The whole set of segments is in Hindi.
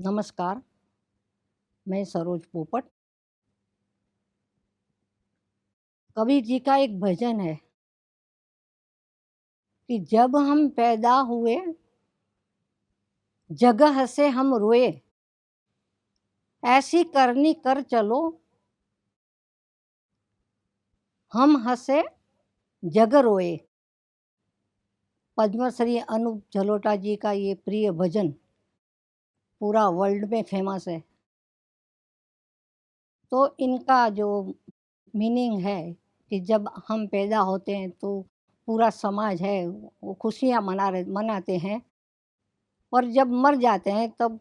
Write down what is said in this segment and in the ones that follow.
नमस्कार, मैं सरोज पोपट। कबीर जी का एक भजन है कि जब हम पैदा हुए जगह से हम रोए, ऐसी करनी कर चलो हम हंसे जग रोए। पद्मश्री अनूप जलोटा जी का ये प्रिय भजन पूरा वर्ल्ड में फेमस है। तो इनका जो मीनिंग है कि जब हम पैदा होते हैं तो पूरा समाज है वो खुशियाँ मनाते हैं, और जब मर जाते हैं तब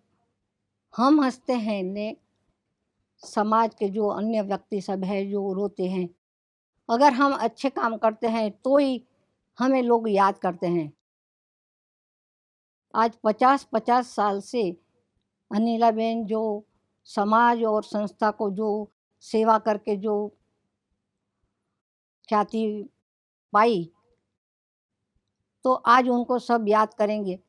हम हंसते हैं ने समाज के जो अन्य व्यक्ति सब है जो रोते हैं। अगर हम अच्छे काम करते हैं तो ही हमें लोग याद करते हैं। आज 50-50 साल से अनिलाबेन जो समाज और संस्था को जो सेवा करके जो ख्याति पाई, तो आज उनको सब याद करेंगे।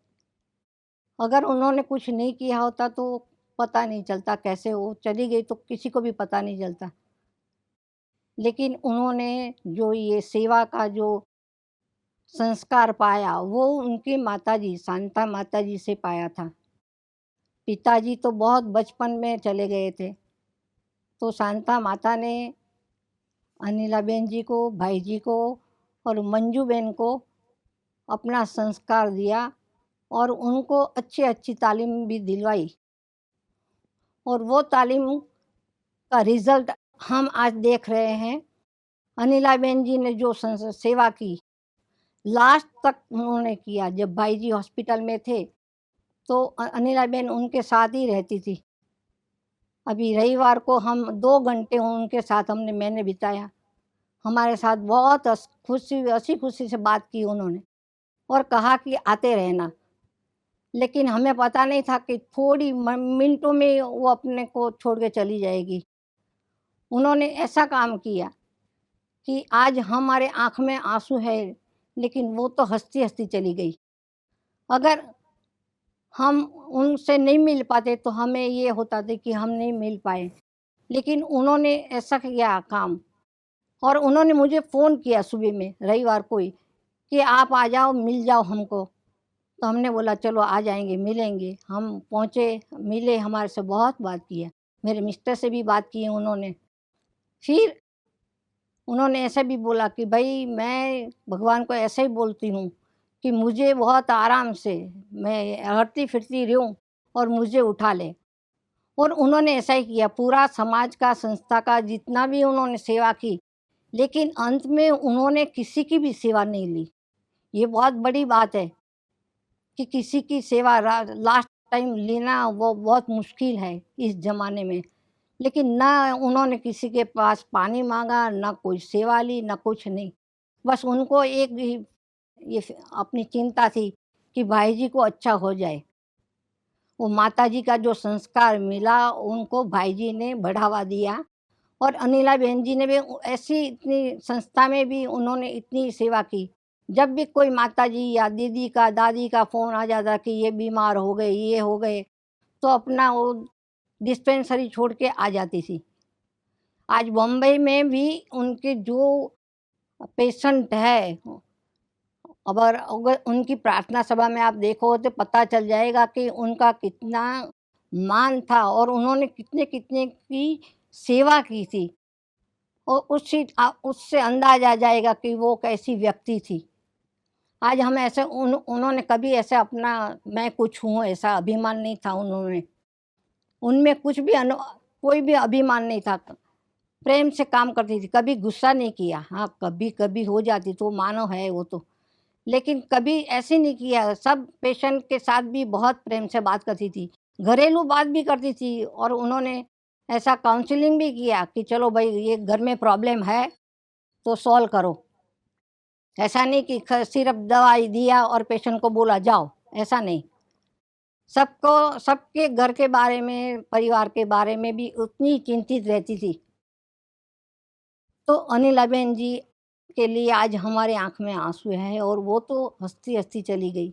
अगर उन्होंने कुछ नहीं किया होता तो पता नहीं चलता, कैसे वो चली गई तो किसी को भी पता नहीं चलता। लेकिन उन्होंने जो ये सेवा का जो संस्कार पाया वो उनकी माताजी शांता माताजी से पाया था। पिताजी तो बहुत बचपन में चले गए थे, तो शांता माता ने अनिलाबेन जी को, भाई जी को और मंजू बेन को अपना संस्कार दिया और उनको अच्छी तालीम भी दिलवाई, और वो तालीम का रिज़ल्ट हम आज देख रहे हैं। अनिलाबेन जी ने जो सेवा की लास्ट तक उन्होंने किया। जब भाई जी हॉस्पिटल में थे तो अनिलाबेन उनके साथ ही रहती थी। अभी रविवार को हम 2 घंटे उनके साथ मैंने बिताया। हमारे साथ बहुत हँसी खुशी से बात की उन्होंने और कहा कि आते रहना। लेकिन हमें पता नहीं था कि थोड़ी मिनटों में वो अपने को छोड़ के चली जाएगी। उन्होंने ऐसा काम किया कि आज हमारे आँख में आँसू है, लेकिन वो तो हँसती-हँसती चली गई। अगर हम उनसे नहीं मिल पाते तो हमें ये होता था कि हम नहीं मिल पाए, लेकिन उन्होंने ऐसा किया काम। और उन्होंने मुझे फ़ोन किया सुबह में रविवार को ही कि आप आ जाओ, मिल जाओ हमको। तो हमने बोला चलो आ जाएँगे, मिलेंगे। हम पहुँचे, मिले, हमारे से बहुत बात किया। मेरे मिस्टर से भी बात की उन्होंने। फिर उन्होंने ऐसे भी बोला कि भई मैं भगवान को ऐसे ही बोलती हूँ कि मुझे बहुत आराम से मैं हरती-फिरती रहूँ और मुझे उठा ले। और उन्होंने ऐसा ही किया। पूरा समाज का, संस्था का जितना भी उन्होंने सेवा की, लेकिन अंत में उन्होंने किसी की भी सेवा नहीं ली। ये बहुत बड़ी बात है कि किसी की सेवा लास्ट टाइम लेना वो बहुत मुश्किल है इस ज़माने में। लेकिन ना उन्होंने किसी के पास पानी माँगा, ना कोई सेवा ली, ना कुछ नहीं। बस उनको एक ही ये अपनी चिंता थी कि भाई जी को अच्छा हो जाए। वो माताजी का जो संस्कार मिला उनको भाई जी ने बढ़ावा दिया, और अनिला बहन जी ने भी ऐसी इतनी संस्था में भी उन्होंने इतनी सेवा की। जब भी कोई माताजी या दीदी का, दादी का फ़ोन आ जाता कि ये बीमार हो गए, ये हो गए, तो अपना वो डिस्पेंसरी छोड़ के आ जाती थी। आज बॉम्बे में भी उनके जो पेशेंट है, अगर अगर उनकी प्रार्थना सभा में आप देखो तो पता चल जाएगा कि उनका कितना मान था और उन्होंने कितने-कितने की सेवा की थी। और उससे अंदाज़ा आ जाएगा कि वो कैसी व्यक्ति थी। आज हम ऐसे उन्होंने कभी ऐसे अपना मैं कुछ हूँ ऐसा अभिमान नहीं था उन्होंने। उनमें कुछ भी कोई भी अभिमान नहीं था। प्रेम से काम करती थी, कभी गुस्सा नहीं किया। हाँ, कभी-कभी हो जाती तो मानव है वो तो। लेकिन कभी ऐसे नहीं किया, सब पेशेंट के साथ भी बहुत प्रेम से बात करती थी। घरेलू बात भी करती थी, और उन्होंने ऐसा काउंसलिंग भी किया कि चलो भई ये घर में प्रॉब्लम है तो सॉल्व करो। ऐसा नहीं कि सिर्फ़ दवाई दिया और पेशेंट को बोला जाओ, ऐसा नहीं। सबको सबके घर के बारे में, परिवार के बारे में भी उतनी चिंतित रहती थी। तो अनिलाबेन जी के लिए आज हमारे आँख में आँसू हैं, और वो तो हँसती-हँसती चली गई।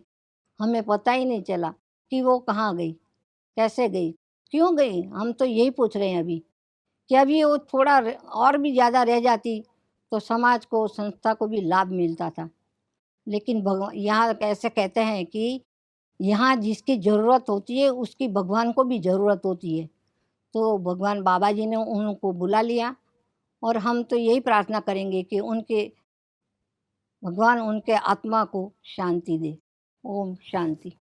हमें पता ही नहीं चला कि वो कहाँ गई। कैसे गई? क्यों गई? हम तो यही पूछ रहे हैं अभी, कि अभी वो थोड़ा और भी ज़्यादा रह जाती तो समाज को, संस्था को भी लाभ मिलता था। लेकिन यहाँ कैसे कहते हैं कि यहाँ जिसकी ज़रूरत होती है उसकी भगवान को भी ज़रूरत होती है। तो भगवान बाबा जी ने उनको बुला लिया और हम तो यही प्रार्थना करेंगे कि उनके भगवान उनके आत्मा को शांति दे। ओम शांति।